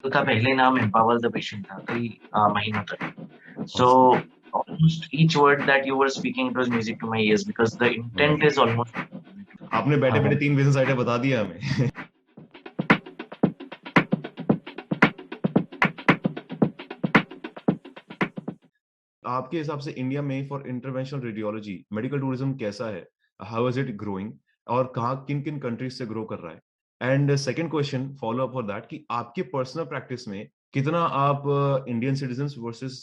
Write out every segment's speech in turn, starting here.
का पहले नाम एम्पावर द पेशेंट था कई महीनों तक. So Awesome. almost each word that you were speaking, it was music to my ears because the intent is almost. आपने बैठे बैठे Uh, 3 बिजनेस आइडिया बता दिया हमें. आपके हिसाब से इंडिया में for interventional radiology medical tourism कैसा है? How is it growing? और कहाँ किन किन कंट्रीज से ग्रो कर रहा है? And second question follow up for that कि आपके पर्सनल प्रैक्टिस में कितना आप इंडियन सिटीजन्स वर्सेस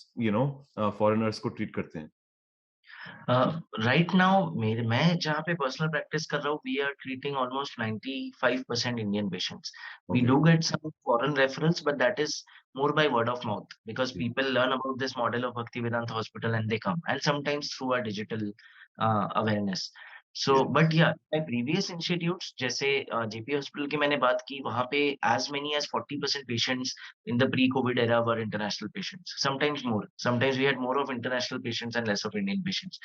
फॉरेनर्स को ट्रीट करते हैं? राइट नाउ मेरे मैं जहाँ पे पर्सनल प्रैक्टिस कर रहा हूँ, we are treating almost 95% Indian patients. We okay. Do get some foreign referrals, but that is more by word of mouth because people learn about this model of Bhaktivedanta Hospital and they come, and sometimes through our digital awareness. So but yeah, my previous institutes जैसे JP Hospital की मैंने बात की, वहाँ पे as many as 40% patients in the pre-COVID era were international patients. Sometimes more. Sometimes we had more of international patients and less of Indian patients.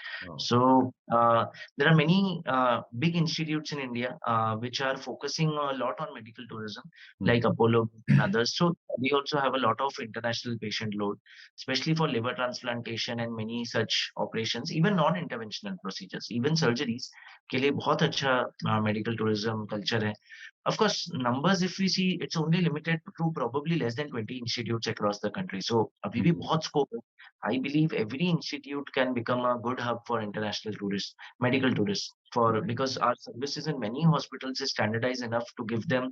So there are many big institutes in India which are focusing a lot on medical tourism, like Apollo and others. So we also have a lot of international patient load, especially for liver transplantation and many such operations, even non-interventional procedures, even surgeries के लिए बहुत अच्छा medical tourism culture है. Of course, numbers if we see, it's only limited to probably less than 20 institutes across the country. So अभी भी बहुत scope है. I believe every institute can become a good hub for international tourists, medical tourists, for because our services in many hospitals is standardized enough to give them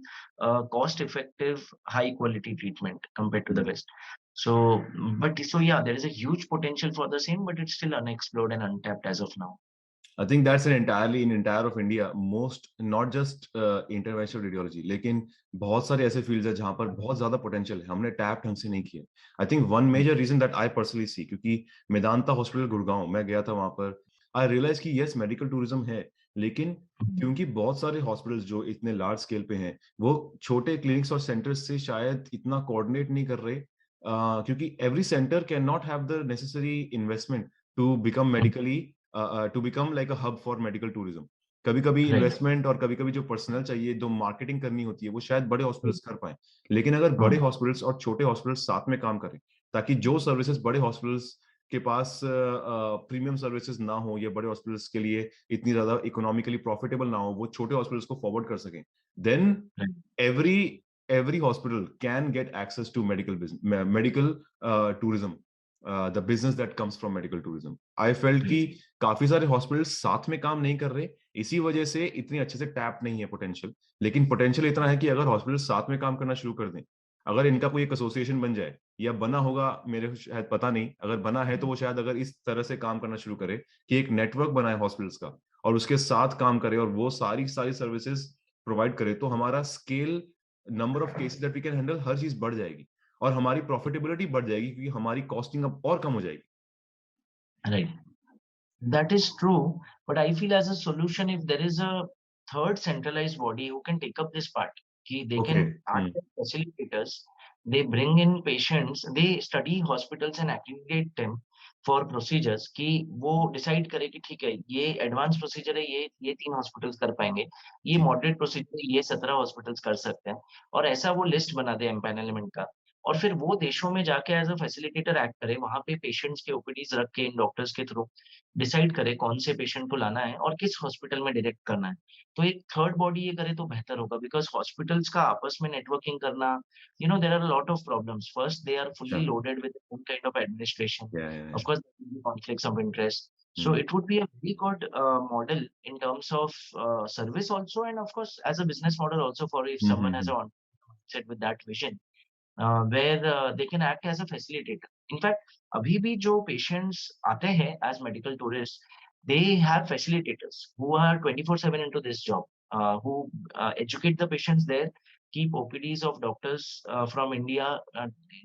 cost-effective, high-quality treatment compared to the West. So, so yeah, there is a huge potential for the same, but it's still unexplored and untapped as of now. I think that's an entirely in entire of India most not just interventional radiology लेकिन बहुत सारे ऐसे fields है जहां पर बहुत ज्यादा potential है हमने टैप ढंग से नहीं किया. I think one major reason that I personally see क्योंकि मेदांता हॉस्पिटल गुड़गांव मैं गया था वहां पर. आई रियलाइज कि यस मेडिकल टूरिज्म है लेकिन क्योंकि बहुत सारे हॉस्पिटल्स जो इतने लार्ज स्केल पे हैं वो छोटे क्लिनिक्स और सेंटर्स से शायद इतना कोऑर्डिनेट नहीं कर रहे. क्योंकि every centre can not have the necessary investment to become medically to become like a hub for medical tourism. कभी कभी Right. इन्वेस्टमेंट और कभी कभी जो पर्सनल चाहिए जो मार्केटिंग करनी होती है वो शायद बड़े हॉस्पिटल्स कर पाए. लेकिन अगर बड़े हॉस्पिटल्स और छोटे हॉस्पिटल्स साथ में काम करें ताकि जो सर्विसेज बड़े हॉस्पिटल्स के पास प्रीमियम सर्विसेज ना हो या बड़े हॉस्पिटल्स के लिए इतनी ज्यादा इकोनॉमिकली प्रॉफिटेबल ना हो वो छोटे हॉस्पिटल्स को फॉरवर्ड कर सकें then Right. Every every hospital can get access to medical tourism, the business that comes from medical tourism. I felt कि Right. काफी सारे हॉस्पिटल्स साथ में काम नहीं कर रहे इसी वजह से इतनी अच्छे से टैप नहीं है पोटेंशियल. लेकिन पोटेंशियल इतना है कि अगर हॉस्पिटल साथ में काम करना शुरू कर दें अगर इनका कोई एक एसोसिएशन बन जाए या बना होगा मेरे को शायद पता नहीं अगर बना है तो वो शायद अगर इस तरह से काम करना शुरू करे कि एक नेटवर्क बनाए हॉस्पिटल्स का और उसके साथ काम करे और वो सारी सारी सर्विसेज प्रोवाइड करे तो हमारा scale number of cases that we can handle हर चीज बढ़ जाएगी और हमारी प्रॉफिटेबिलिटी बढ़ जाएगी क्योंकि हमारी कॉस्टिंग अब और कम हो जाएगी. Right. That is true, but I feel as a solution, if there is a third centralized body who can take up this part, they okay. can act as facilitators, they bring in patients, they study hospitals and accredit them for procedures कि वो decide करे कि ठीक है ये advance procedure है ये 3 hospitals कर पाएंगे ये जी. मॉडरेट प्रोसीजर है ये 17 हॉस्पिटल्स कर सकते हैं और ऐसा वो लिस्ट बना दे एम्पैनलमेंट का और फिर वो देशों में जाके एज अ फैसिलिटेटर एक्ट करे वहां पे पेशेंट्स के ओपीडीज रख के इन डॉक्टर्स के थ्रू डिसाइड करे कौन से पेशेंट को लाना है और किस हॉस्पिटल में डायरेक्ट करना है. तो एक थर्ड बॉडी ये करे तो बेहतर होगा बिकॉज़ हॉस्पिटल्स का आपस में नेटवर्किंग करना, there are a lot of problems. First they are अच्छा. Fully loaded with their own kind of administration. या. Of course, there will be conflicts of interest. So hmm. it would be a very good model in terms of service also, and of course, as a business model also for if someone has hmm. a mindset with that vision. Where they can act as a facilitator. In fact, अभी भी जो patients आते हैं as medical tourists, they have facilitators who are 24/7 into this job, who educate the patients there, keep OPDs of doctors from India,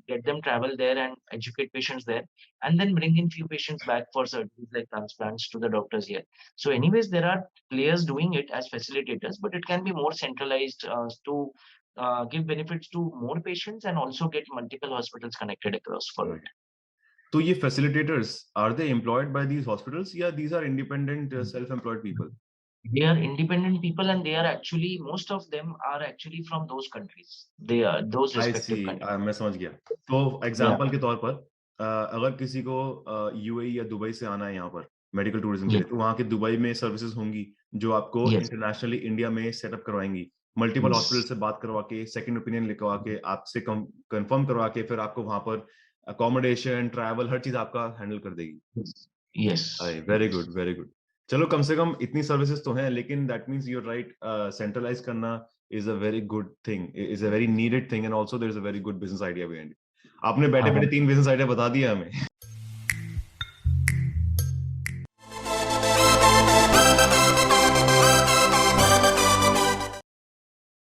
get them travel there and educate patients there, and then bring in few patients back for surgeries like transplants to the doctors here. So, anyways, there are players doing it as facilitators, but it can be more centralized to give benefits to more patients and also get multiple hospitals connected across for it. Right. तो ये facilitators are they employed by these hospitals या these are independent self employed people? They are independent people and they are actually, most of them are actually from those countries. They are those I see, respective countries. मैं समझ गया। तो Yeah. Example के तौर पर अगर किसी को यूएई या दुबई से आना है यहाँ पर मेडिकल टूरिज्म के Yes. लिए, तो वहाँ के दुबई में सर्विसेज होंगी जो आपको Yes. इंटरनेशनली इंडिया में सेटअप करवाएंगी, मल्टीपल हॉस्पिटल Yes. से बात करवा के, सेकंड ओपिनियन लिखवा के, आपसे कंफर्म करवा के, फिर आपको वहाँ पर अकोमोडेशन, ट्रैवल, हर चीज आपका हैंडल कर देगी। Yes. Yes. Very good, very good. चलो, कम से कम इतनी सर्विसेज तो हैं, लेकिन that means you are right, centralise करना is a very good thing, is a very needed thing, and also there is a very good business idea behind it. आपने बैठे हाँ, बैठे 3 बिजनेस आइडिया बता दिया हमें।